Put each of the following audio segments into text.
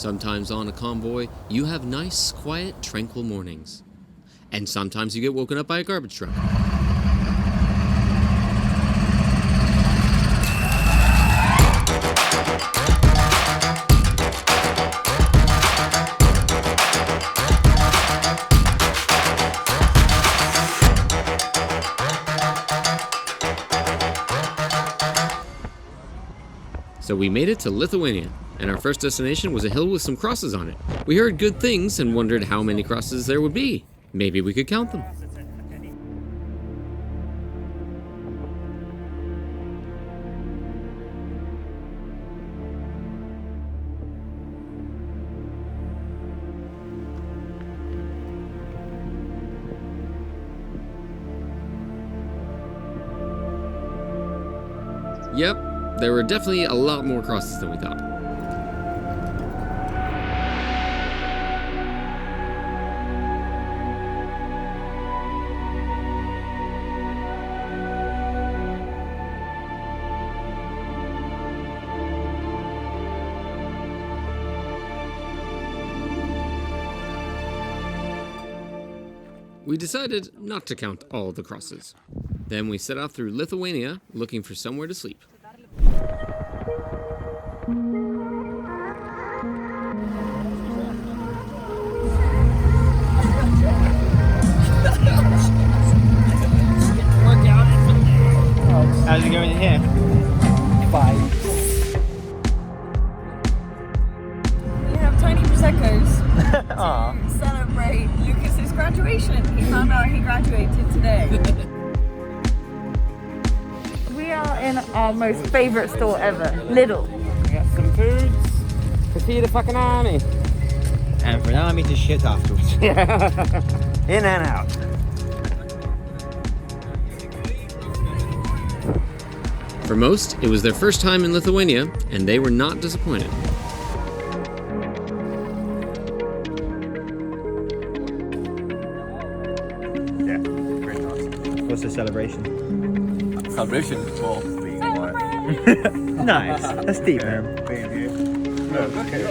Sometimes on a convoy, you have nice, quiet, tranquil mornings. And sometimes you get woken up by a garbage truck. So we made it to Lithuania, and our first destination was a hill with some crosses on it. We heard good things and wondered how many crosses there would be. Maybe we could count them. Yep. There were definitely a lot more crosses than we thought. We decided not to count all the crosses. Then we set off through Lithuania looking for somewhere to sleep. How's it going in here? 5. We have tiny Prosecco's to celebrate Lucas's graduation. He found out he graduated today. We are in our most favourite store ever, Lidl. We got some foods to feed a fucking army. And for an army to shit afterwards. In and out. For most, it was their first time in Lithuania, and they were not disappointed. Yeah, great nice. What's the celebration? Celebration for being white. Nice. That's deep, man. Being here. No, okay.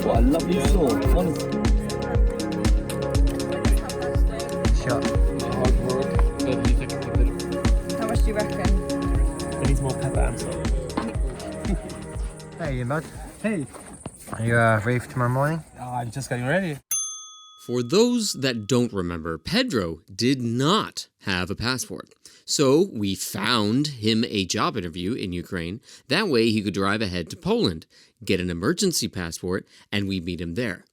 What a lovely sword, honestly. Shot. Hard work. How much do you reckon? It needs more pepper and salt. Hey, bud. Hey. Are you ready for tomorrow morning? I'm just getting ready. For those that don't remember, Pedro did not have a passport. So we found him a job interview in Ukraine. That way he could drive ahead to Poland, get an emergency passport, and we meet him there.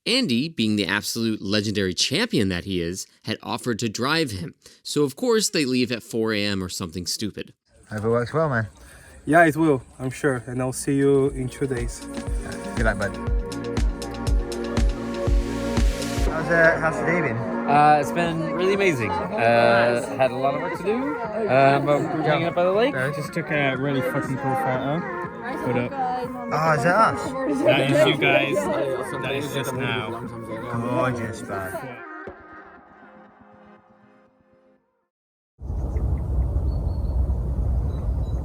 Andy, being the absolute legendary champion that he is, had offered to drive him. So of course they leave at 4 a.m. or something stupid. Hope it works well, man. Yeah, it will, I'm sure. And I'll see you in 2 days. Good luck, bud. How's the day been? It's been really amazing. Had a lot of work to do, but we're hanging out by the lake. Just took a really fucking cool photo. Put up. Oh, is that us? That is you guys. That is just now. Gorgeous, man.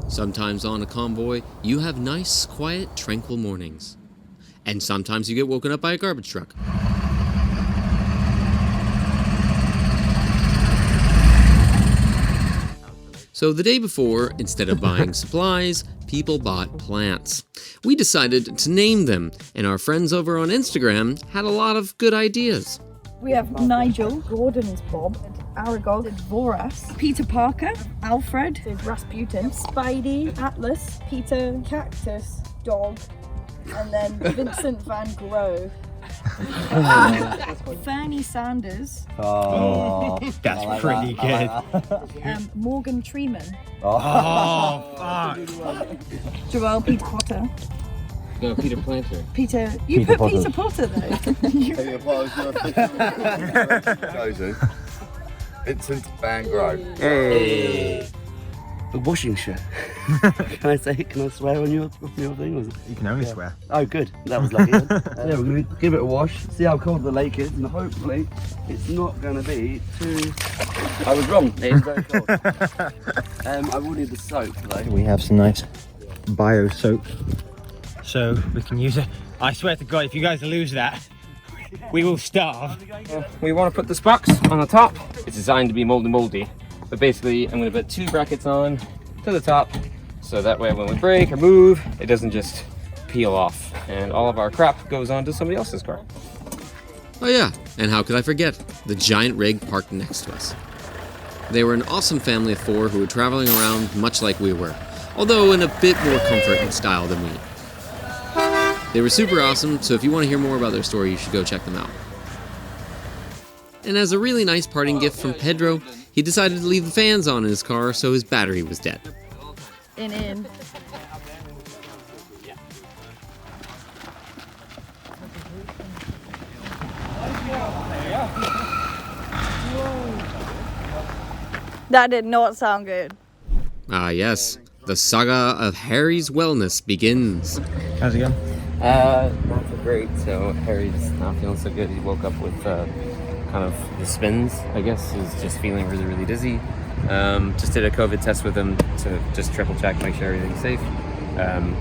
Sometimes on a convoy, you have nice, quiet, tranquil mornings. And sometimes you get woken up by a garbage truck. So the day before, instead of buying supplies, people bought plants. We decided to name them, and our friends over on Instagram had a lot of good ideas. We have Nigel, Gordon is Bob, Aragog is Voras, Peter Parker, Alfred is Rasputin, Spidey, Atlas, Peter, Cactus, Dog, and then Vincent van Gogh. Fernie Sanders. Oh, that's pretty good. Morgan Freeman. Oh, fuck. Joel Peter Potter. No, Peter Planter. Peter, you Peter put Potter. Peter Potter though. Chosen. Vincent van Gogh. Hey. the washing shirt. Can I swear on your thing? Or is it? You can only swear. Oh, good. That was lucky. Yeah, we're going to give it a wash, see how cold the lake is, and hopefully it's not going to be too... I was wrong. It is very cold. I will need the soap, though. We have some nice bio soap, so we can use it. I swear to God, if you guys lose that, we will starve. We want to put this box on the top. It's designed to be moldy. But basically, I'm going to put 2 brackets on to the top, so that way when we break or move, it doesn't just peel off. And all of our crap goes onto somebody else's car. Oh yeah, and how could I forget? The giant rig parked next to us. They were an awesome family of 4 who were traveling around much like we were, although in a bit more comfort and style than we. They were super awesome, so if you want to hear more about their story, you should go check them out. And as a really nice parting gift from Pedro, he decided to leave the fans on in his car so his battery was dead. In. That did not sound good. Ah yes, the saga of Harry's wellness begins. How's it going? Not so great. So Harry's not feeling so good. He woke up with kind of the spins, I guess. He's just feeling really dizzy. Just did a COVID test with him to just triple check, make sure everything's safe.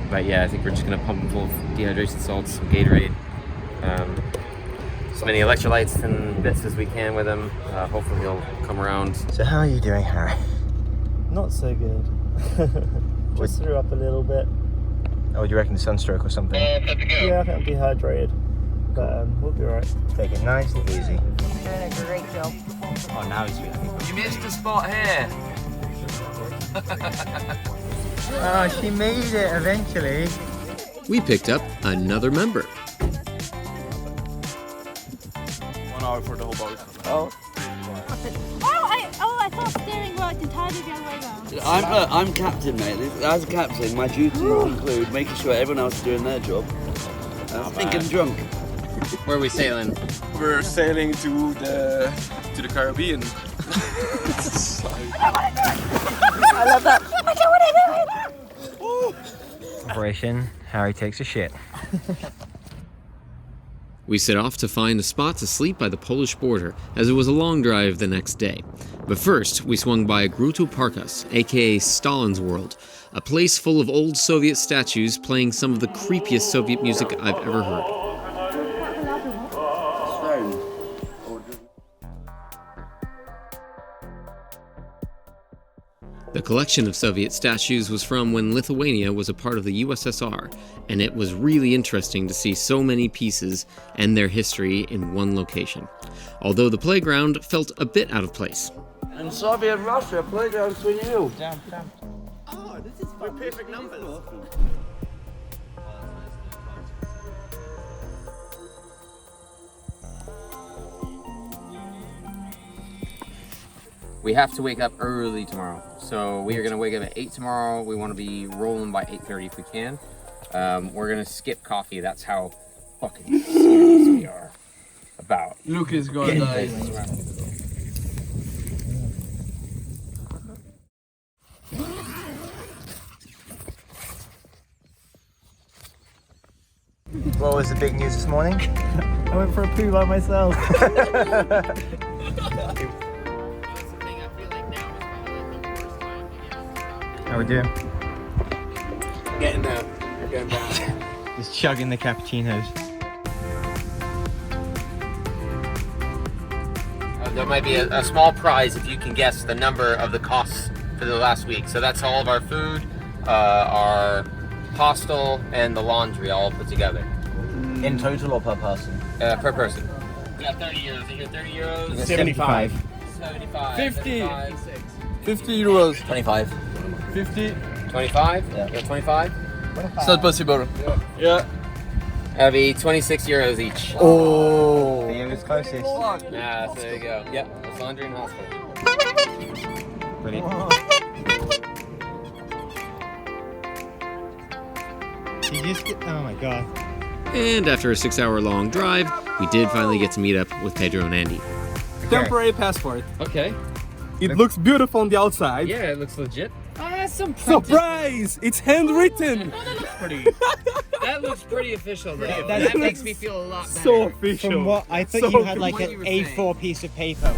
But yeah, I think we're just gonna pump him full of dehydration salts, some Gatorade, as many electrolytes and bits as we can with him. Hopefully he'll come around. So how are you doing, Harry? Not so good. Just threw up a little bit. Oh, do you reckon sunstroke or something? Yeah, I think I'm dehydrated. But we'll be alright. Take it nice and easy. Doing a great job. Oh, now he's feeling. You missed a spot here. Oh, she made it eventually. We picked up another member. 1 hour for the whole boat. Oh, I thought steering worked entirely the other way around. I'm captain, mate. As a captain, my duties include making sure everyone else is doing their job. Thinking drunk. Where are we sailing? We're sailing to the Caribbean. I love that. I don't want to do it. Operation Harry takes a shit. We set off to find a spot to sleep by the Polish border, as it was a long drive the next day. But first, we swung by Grutu Parkas, aka Stalin's World, a place full of old Soviet statues playing some of the creepiest Soviet music I've ever heard. The collection of Soviet statues was from when Lithuania was a part of the USSR, and it was really interesting to see so many pieces and their history in one location. Although the playground felt a bit out of place. In Soviet Russia, playgrounds for you. Down. Oh, this is fun. Perfect numbers. We have to wake up early tomorrow. So we are going to wake up at 8 tomorrow. We want to be rolling by 8:30 if we can. We're going to skip coffee. That's how fucking serious we are about. Luke is going to What was the big news this morning? I went for a poo by myself. How we doing? getting there. We're getting down. Just chugging the cappuccinos. There might be a small prize if you can guess the number of the costs for the last week. So that's all of our food, our hostel, and the laundry all put together. In total or per person? Per person. We got 30 euros. Is it 30 euros? 75. 75. 50. 75. 50 euros. 25. 50. 25? Yeah. You got 25? It's not possible. Yeah. That'd be 26 euros each. Oh! The youngest closest. Yeah, so there you go. Yep, that's laundry and hospital. Brilliant. You just get, oh my god. And after a 6-hour-long drive, we did finally get to meet up with Pedro and Andy. Temporary passport. Okay. It looks beautiful on the outside. Yeah, it looks legit. That's some Surprise! It's handwritten! That looks pretty official, though. That makes me feel a lot better. So official. From what I thought So you had like what an you were A4 piece of paper.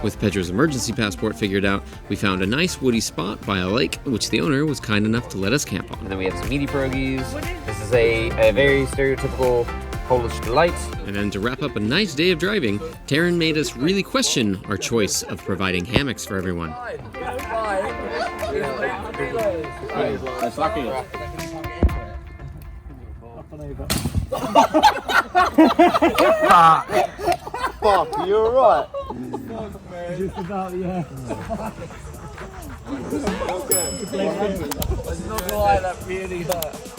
With Pedro's emergency passport figured out, we found a nice woody spot by a lake, which the owner was kind enough to let us camp And on. then we have some meaty pierogies. This is a very stereotypical Polish delight. And then to wrap up a nice day of driving, Taryn made us really question our choice of providing hammocks for everyone. That's lucky. Fuck, you're right. Just about, yeah. It's not gonna lie, that really hurt.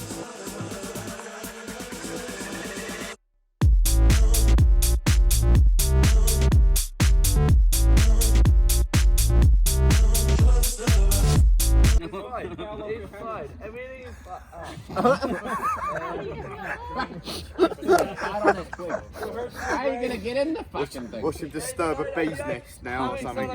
It's fine. Everything is fine. How are you gonna get in the fucking thing? We should disturb a bee's nest now or something.